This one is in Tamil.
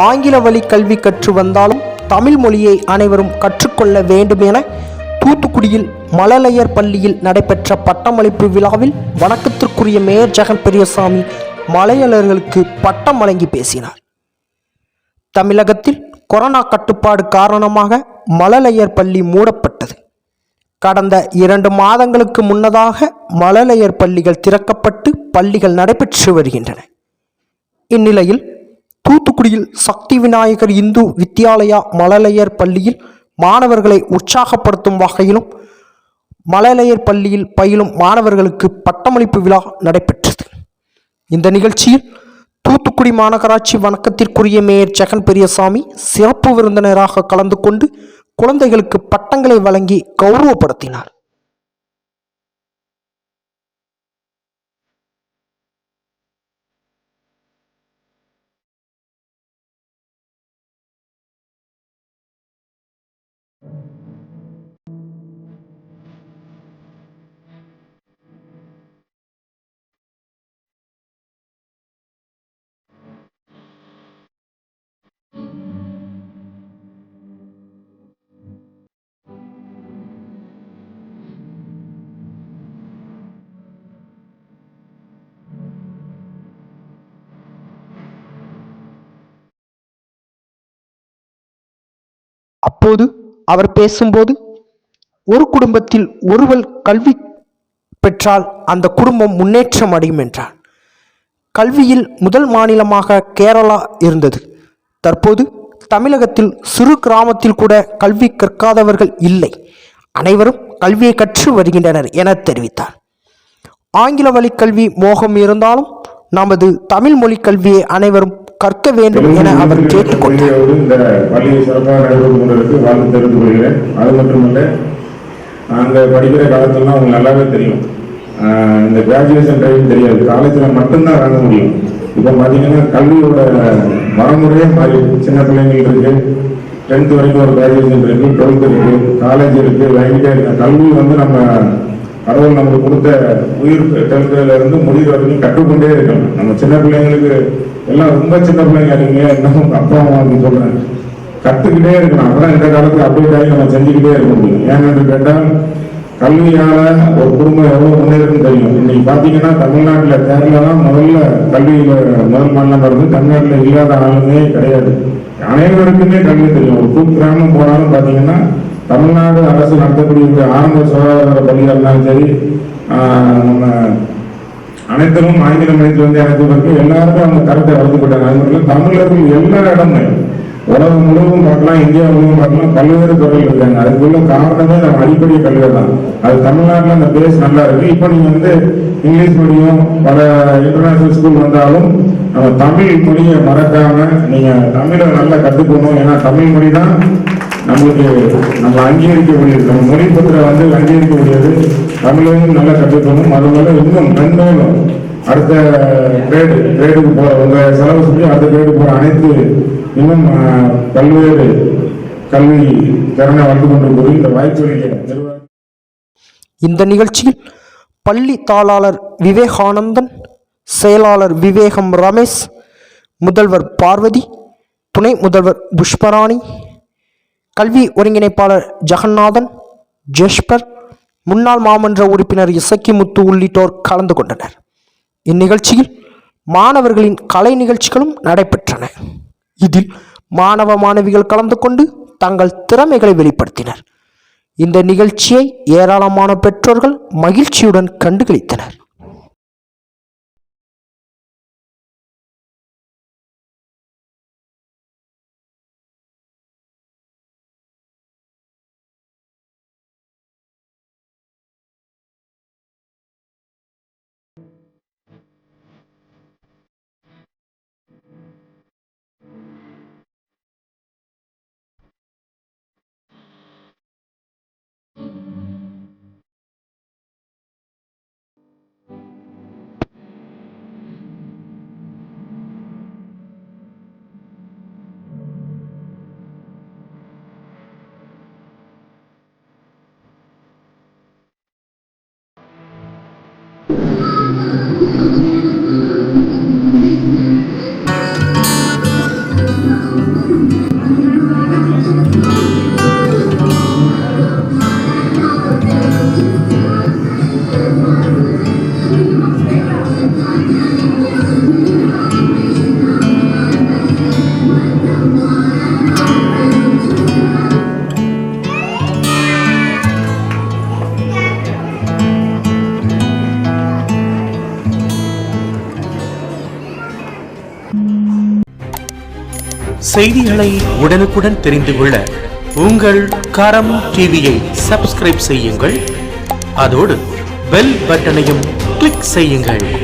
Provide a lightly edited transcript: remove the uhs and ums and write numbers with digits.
ஆங்கில வழி கல்வி கற்று வந்தாலும் தமிழ் மொழியை அனைவரும் கற்றுக்கொள்ள வேண்டும் என தூத்துக்குடியில் மழலையர் பள்ளியில் நடைபெற்ற பட்டமளிப்பு விழாவில் வணக்கத்திற்குரிய மேயர் ஜெகன் பெரியசாமி மலையாளர்களுக்கு பட்டம் வழங்கி பேசினார். தமிழகத்தில் கொரோனா கட்டுப்பாடு காரணமாக மழலையர் பள்ளி மூடப்பட்டது. கடந்த 2 மாதங்களுக்கு முன்னதாக மழலையர் பள்ளிகள் திறக்கப்பட்டு பள்ளிகள் நடைபெற்று வருகின்றன. இந்நிலையில் தூத்துக்குடியில் சக்தி விநாயகர் இந்து வித்யாலயா மழலையர் பள்ளியில் மாணவர்களை உற்சாகப்படுத்தும் வகையிலும் மழலையர் பள்ளியில் பயிலும் மாணவர்களுக்கு பட்டமளிப்பு விழா நடைபெற்றது. இந்த நிகழ்ச்சியில் தூத்துக்குடி மாநகராட்சி வணக்கத்திற்குரிய மேயர் ஜெகன் பெரியசாமி சிறப்பு விருந்தினராக கலந்து கொண்டு குழந்தைகளுக்கு பட்டங்களை வழங்கி கௌரவப்படுத்தினார். அப்போது அவர் பேசும்போது, ஒரு குடும்பத்தில் ஒருவர் கல்வி பெற்றால் அந்த குடும்பம் முன்னேற்றம் அடையும் என்றார். கல்வியில் முதல் மாநிலமாக கேரளா இருந்தது. தற்போது தமிழகத்தில் சிறு கிராமத்தில் கூட கல்வி கற்காதவர்கள் இல்லை, அனைவரும் கல்வியை கற்று வருகின்றனர் என தெரிவித்தார். ஆங்கில வழி கல்வி மோகம் இருந்தாலும் நமது தமிழ் மொழி கல்வியை அனைவரும் கற்க வேண்டும் என அவர் கேட்டுக்கொண்டார். இந்த பள்ளியை சிறப்பாக நடைபெறுவதற்கு வாழ்த்து தெரிவித்துக் கொள்கிறேன். அது மட்டுமல்ல, நாங்கள் படிக்கிற காலத்துலாம் உங்களுக்கு நல்லாவே தெரியும், இந்த கிராஜுவேஷன் டைம் தெரியாது, காலேஜில் மட்டும்தான் வாங்க முடியும். இப்போ பார்த்தீங்கன்னா கல்வியோட வரமுறையே மாறி, சின்ன பிள்ளைங்கள் இருக்கு, 10th வரைக்கும் ஒரு கிராஜுவேஷன் இருக்கு, 12th இருக்கு, காலேஜ் இருக்கு, வாங்கிட்டே இருக்கு. கல்வி நம்ம கடவுள் நமக்கு கொடுத்த உயிர் 10th இருந்து முடிவு வரைக்கும் கற்றுக்கொண்டே இருக்கணும். நம்ம சின்ன பிள்ளைங்களுக்கு எல்லாம் ரொம்ப சின்ன பிள்ளைங்க இருக்கீங்க, இன்னும் அப்பா அம்மா சொல்றேன், கற்றுக்கிட்டே இருக்கணும். அப்பதான் இந்த காலத்துல அப்டேட் ஆகி நம்ம செஞ்சுக்கிட்டே இருக்க முடியும். ஏன்னு கேட்டால் கல்வியால ஒரு குடும்பம் எவ்வளவு முன்னேறும் தெரியும். இன்னைக்கு பாத்தீங்கன்னா தமிழ்நாட்டில் கேரளா தான் முதல்ல கல்வியில முதல் மாநிலம் வருது. தமிழ்நாட்டில் இல்லாத ஆளுமே கிடையாது, அனைவருக்குமே கல்வி தெரியும். ஒரு கிராமம் போனாலும் பாத்தீங்கன்னா தமிழ்நாடு அரசு நடத்தக்கூடிய ஆரம்ப சுகாதார பள்ளியாக இருந்தாலும் சரி, நம்ம அனைத்திலும் ஆங்கில மொழியில் வந்து அனைத்து எல்லாருக்கும் அவங்க கருத்தை வளர்த்துக்கிட்டாங்க. அது மட்டும் தமிழர்கள் எல்லா இடமே உலகம் முழுவதும் பார்க்கலாம், இந்தியா முழுவதும் பார்க்கலாம், பல்வேறு துறையில் இருக்காங்க. அதுக்குள்ள காரணமே நம்ம அடிப்படை கல்வி தான். அது தமிழ்நாட்டில் அந்த பேஸ் நல்லா இருக்கு. இப்போ நீங்க இங்கிலீஷ் மீடியம் பல இன்டர்நேஷனல் ஸ்கூல் வந்தாலும் நம்ம தமிழ் மொழியை மறக்காம நீங்க தமிழை நல்லா கற்றுக்கணும். ஏன்னா தமிழ் மொழி தான் நம்மளுக்கு நம்ம அங்கீகரிக்கக்கூடியது, நம்ம மொழி பத்திர அங்கீகரிக்கக்கூடியது. தமிழையும் நல்லா கற்றுக்கணும். அதுபோல இன்னும் மென்மேலும் அடுத்த கிரேடுக்கு போற உங்க செலவு செஞ்சு அடுத்த கிரேடுக்கு போற அனைத்து இன்னும் பல்வேறு கல்வி திறனை வளர்த்து கொண்டிருப்பது இந்த வாய்ப்புகளை. இந்த நிகழ்ச்சியில் பள்ளி தாளாளர் விவேகானந்தன், செயலாளர் விவேகம் ரமேஷ், முதல்வர் பார்வதி, துணை முதல்வர் புஷ்பராணி, கல்வி ஒருங்கிணைப்பாளர் ஜெகநாதன், ஜெஷ்பர், முன்னாள் மாமன்ற உறுப்பினர் இசக்கிமுத்து உள்ளிட்டோர் கலந்து கொண்டனர். இந்நிகழ்ச்சியில் மாணவர்களின் கலை நிகழ்ச்சிகளும் நடைபெற்றன. இதில் மாணவ மாணவிகள் கலந்து கொண்டு தங்கள் திறமைகளை வெளிப்படுத்தினர். இந்த நிகழ்ச்சியை ஏராளமான பெற்றோர்கள் மகிழ்ச்சியுடன் கண்டுகளித்தனர். செய்திகளை உடனுக்குடன் தெரிந்து கொள்ள உங்கள் கரம் டிவியை சப்ஸ்கிரைப் செய்யுங்கள். அதோடு பெல் பட்டனையும் கிளிக் செய்யுங்கள்.